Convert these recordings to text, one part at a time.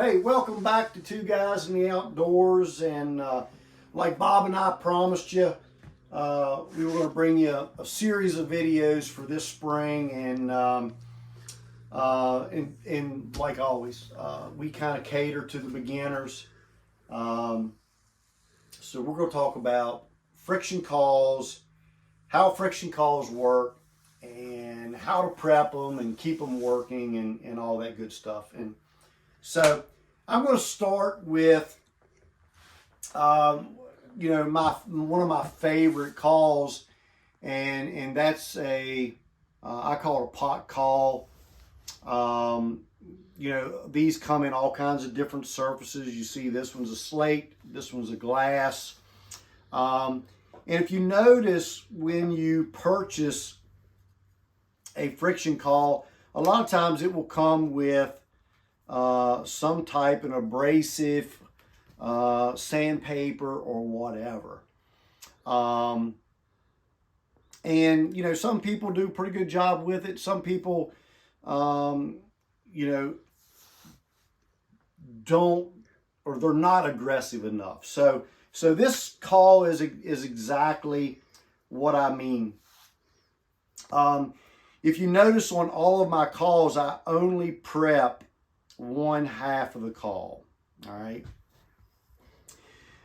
Hey, welcome back to Two Guys in the Outdoors. And like Bob and I promised you, we were going to bring you a series of videos for this spring. And like always, we kind of cater to the beginners. Um, so we're going to talk about friction caws, how friction caws work, and how to prep them and keep them working and all that good stuff. And so I'm going to start with, my one of my favorite caws, and that's I call it a pot caw. These come in all kinds of different surfaces. You see, this one's a slate, this one's a glass. And if you notice, when you purchase a friction caw, a lot of times it will come with some type of abrasive, sandpaper or whatever. And some people do a pretty good job with it. Some people, don't, or they're not aggressive enough. So this caw is exactly what I mean. If you notice, on all of my caws, I only prep one half of the caw. All right.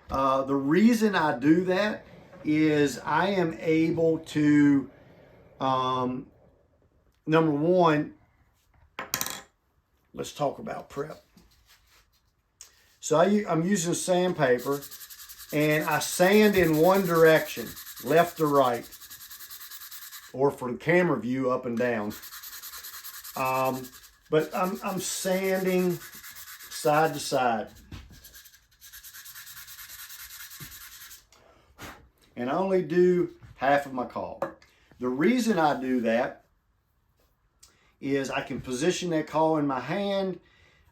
The reason I do that is I am able to, number one, let's talk about prep. So I'm using sandpaper, and I sand in one direction, left to right, or for the camera view, up and down. But I'm sanding side to side. And I only do half of my caw. The reason I do that is I can position that caw in my hand,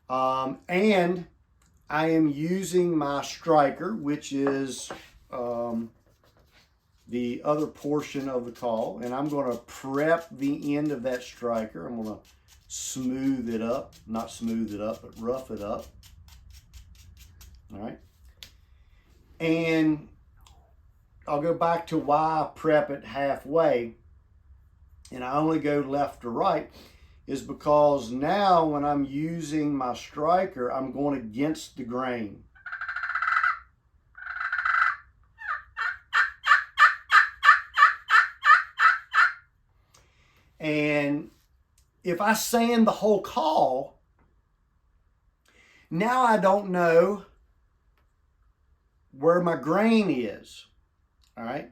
and I am using my striker, which is the other portion of the caw, and I'm going to prep the end of that striker. I'm going to smooth it up, not smooth it up, but rough it up. All right. And I'll go back to why I prep it halfway and I only go left to right, is because now when I'm using my striker, I'm going against the grain. And if I sand the whole caw, now I don't know where my grain is. All right.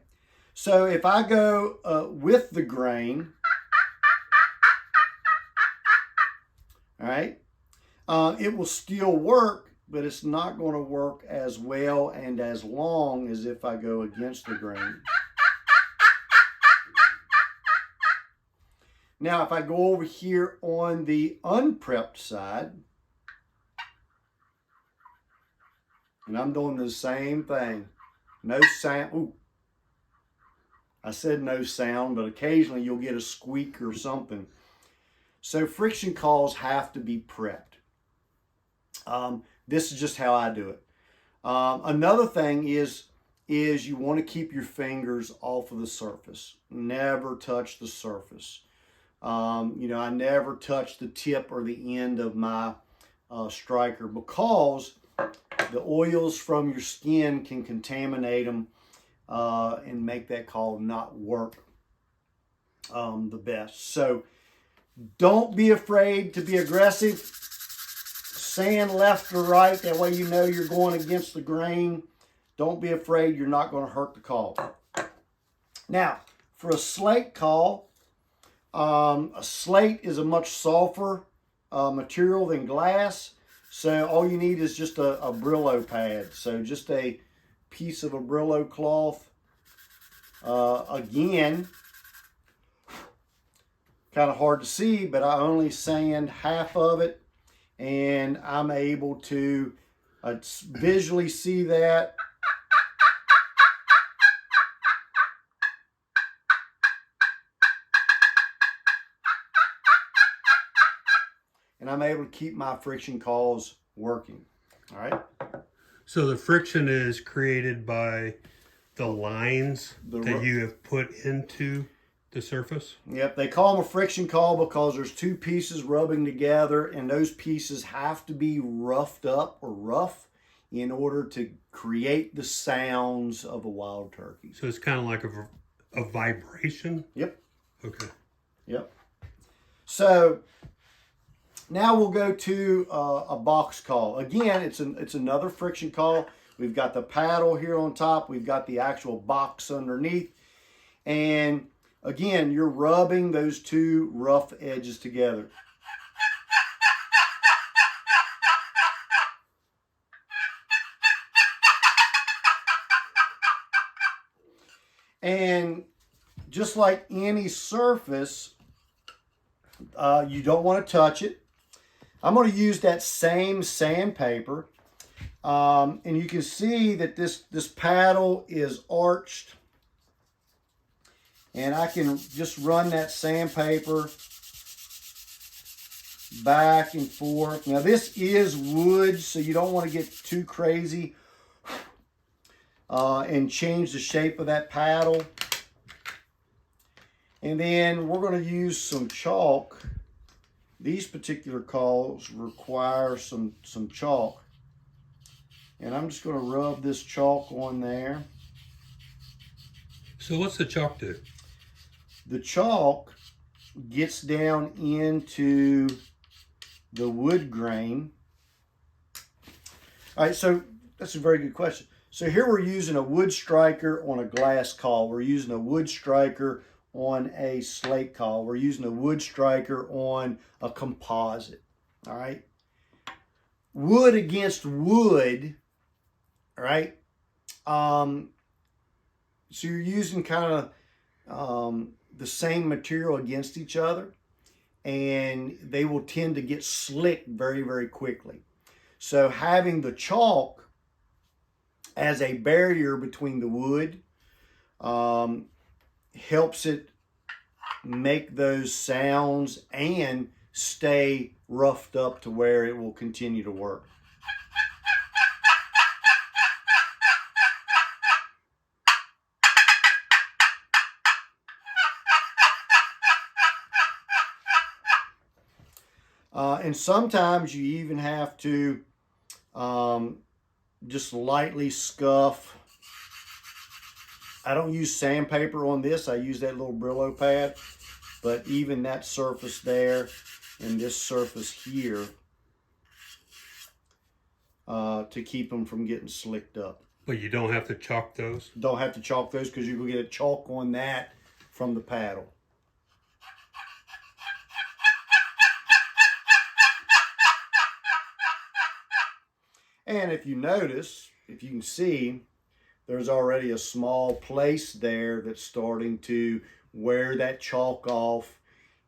So if I go with the grain, all right, it will still work, but it's not going to work as well and as long as if I go against the grain. Now, if I go over here on the unprepped side, and I'm doing the same thing, no sound. Ooh, I said no sound, but occasionally you'll get a squeak or something. So friction caws have to be prepped. This is just how I do it. Another thing is you want to keep your fingers off of the surface. Never touch the surface. I never touch the tip or the end of my striker, because the oils from your skin can contaminate them and make that caw not work the best. So don't be afraid to be aggressive. Sand left or right. That way you know you're going against the grain. Don't be afraid. You're not going to hurt the caw. Now, for a slate caw, a slate is a much softer material than glass. So all you need is just a Brillo pad. So just a piece of a Brillo cloth. Again, kind of hard to see, but I only sand half of it, and I'm able to visually see that. And I'm able to keep my friction caws working. All right. So the friction is created by the lines that you have put into the surface? Yep, they call them a friction coil because there's two pieces rubbing together, and those pieces have to be roughed up or rough in order to create the sounds of a wild turkey. So it's kind of like a vibration? Yep. Okay. Yep. So now we'll go to a box call. Again, it's another friction call. We've got the paddle here on top. We've got the actual box underneath. And again, you're rubbing those two rough edges together. And just like any surface, you don't want to touch it. I'm going to use that same sandpaper. And you can see that this paddle is arched. And I can just run that sandpaper back and forth. Now this is wood, so you don't want to get too crazy and change the shape of that paddle. And then we're going to use some chalk. These particular calls require some chalk. And I'm just going to rub this chalk on there. So what's the chalk do? The chalk gets down into the wood grain. All right, so that's a very good question. So here we're using a wood striker on a glass call. We're using a wood striker on a slate call. We're using a wood striker on a composite. All right. Wood against wood. All right. So you're using kind of the same material against each other, and they will tend to get slick very, very quickly. So having the chalk as a barrier between the wood helps it make those sounds and stay roughed up to where it will continue to work. And sometimes you even have to just lightly scuff. I don't use sandpaper on this. I use that little Brillo pad. But even that surface there and this surface here to keep them from getting slicked up. But you don't have to chalk those? Don't have to chalk those because you will get a chalk on that from the paddle. And if you notice, if you can see, there's already a small place there that's starting to wear that chalk off.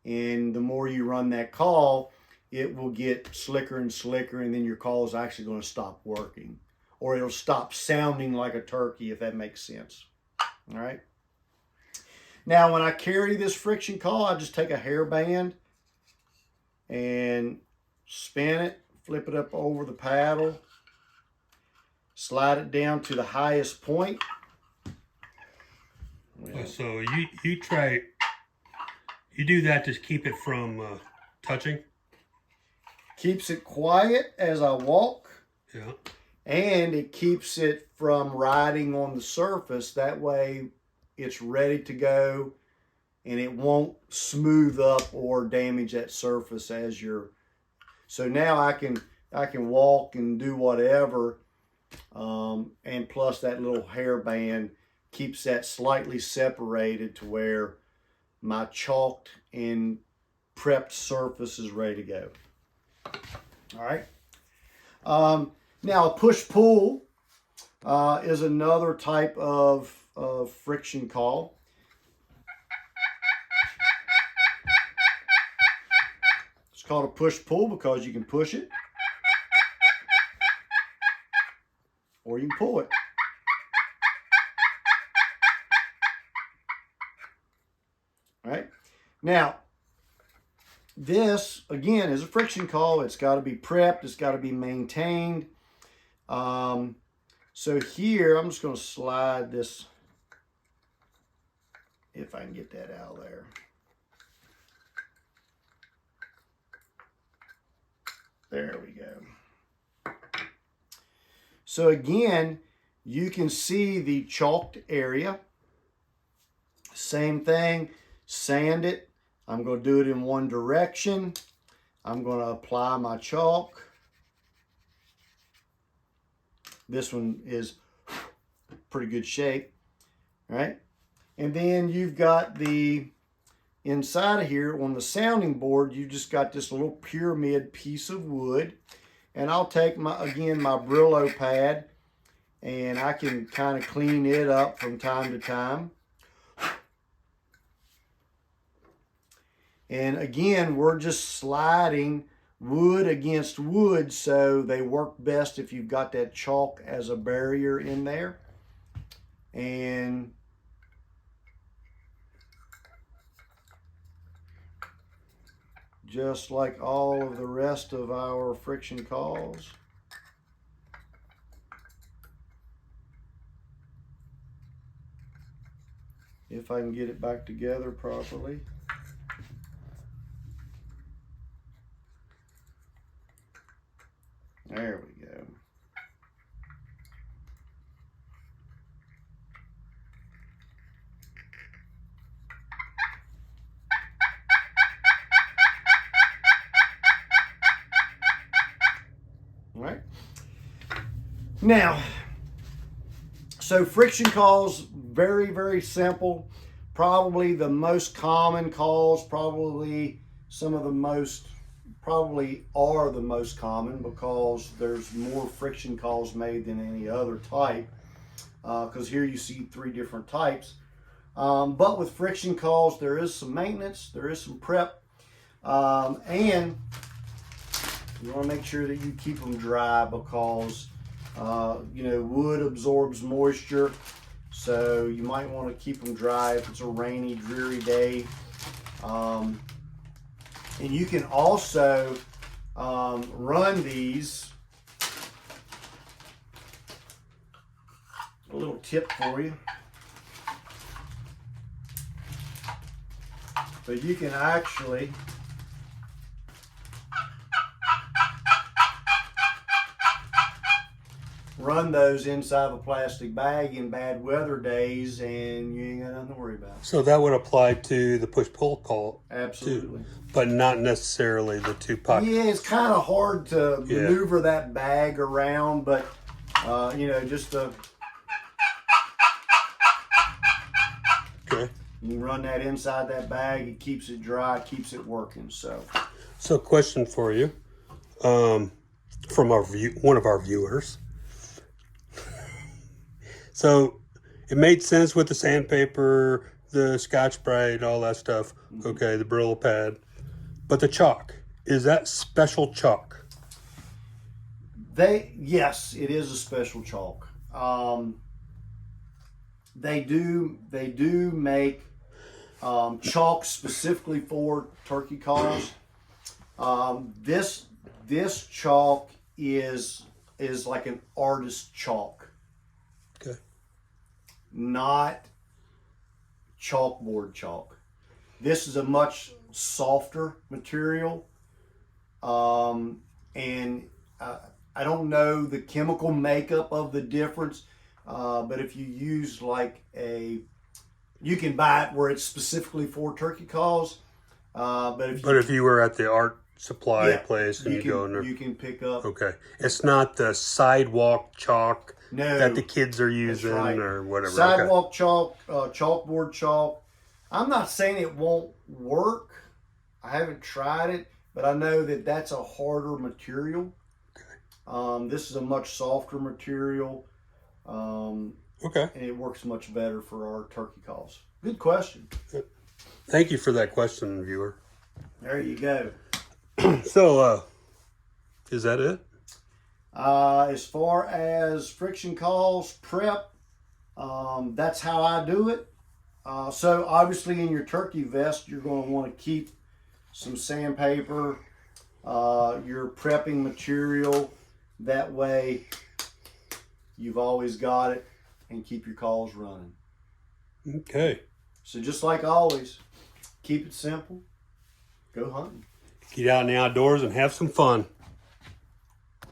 And the more you run that call, it will get slicker and slicker, and then your call is actually going to stop working. Or it'll stop sounding like a turkey, if that makes sense. All right. Now, when I carry this friction call, I just take a hairband and spin it, flip it up over the paddle, slide it down to the highest point. Well, so you do that to keep it from touching? Keeps it quiet as I walk. Yeah. And it keeps it from riding on the surface. That way it's ready to go and it won't smooth up or damage that surface as you're. So now I can walk and do whatever. And plus that little hairband keeps that slightly separated to where my chalked and prepped surface is ready to go. All right. Now a push-pull is another type of friction call. It's called a push-pull because you can push it or you can pull it. All right. Now, this, again, is a friction caul. It's got to be prepped. It's got to be maintained. So here, I'm just going to slide this, if I can get that out of there. There we go. So again, you can see the chalked area. Same thing, sand it. I'm going to do it in one direction. I'm going to apply my chalk. This one is pretty good shape, all right? And then you've got the inside of here on the sounding board, you just got this little pyramid piece of wood. And I'll take again my Brillo pad, and I can kind of clean it up from time to time. And again, we're just sliding wood against wood, so they work best if you've got that chalk as a barrier in there. And just like all of the rest of our friction cauls, if I can get it back together properly. There we go. All right. Now, so friction cauls, very, very simple. Probably the most common cauls, probably some of the most, probably are the most common because there's more friction cauls made than any other type. Because here you see 3 different types. But with friction cauls, there is some maintenance, there is some prep, and you want to make sure that you keep them dry because you know, wood absorbs moisture, so you might want to keep them dry if it's a rainy, dreary day. And you can also run these. A little tip for you. But you can actually run those inside of a plastic bag in bad weather days, and you ain't got nothing to worry about. So that would apply to the push-pull caul. Absolutely. Too, but not necessarily the 2 pockets. Yeah, it's kind of hard to maneuver that bag around, but you know, just to you can run that inside that bag. It keeps it dry, keeps it working. So question for you, from our one of our viewers. So it made sense with the sandpaper, the Scotch-Brite, all that stuff. Mm-hmm. Okay, the Brillo pad, but the chalk, is that special chalk? Yes, it is a special chalk. They do make chalk specifically for turkey calls. This chalk is like an artist chalk. Okay. Not chalkboard chalk. This is a much softer material, and I don't know the chemical makeup of the difference, but if you use like you can buy it where it's specifically for turkey calls. But if you were at the art supply place and you go in there, you can pick up. Okay, it's not the sidewalk chalk that the kids are using or whatever. Sidewalk chalk, chalkboard chalk. I'm not saying it won't work. I haven't tried it, but I know that that's a harder material. Okay. This is a much softer material. Okay. And it works much better for our turkey calls. Good question. Thank you for that question, viewer. There you go. So, is that it? As far as friction calls, prep, that's how I do it. So obviously in your turkey vest, you're going to want to keep some sandpaper, your prepping material. That way you've always got it, and keep your calls running. Okay. So just like always, keep it simple. Go hunting. Get out in the outdoors and have some fun.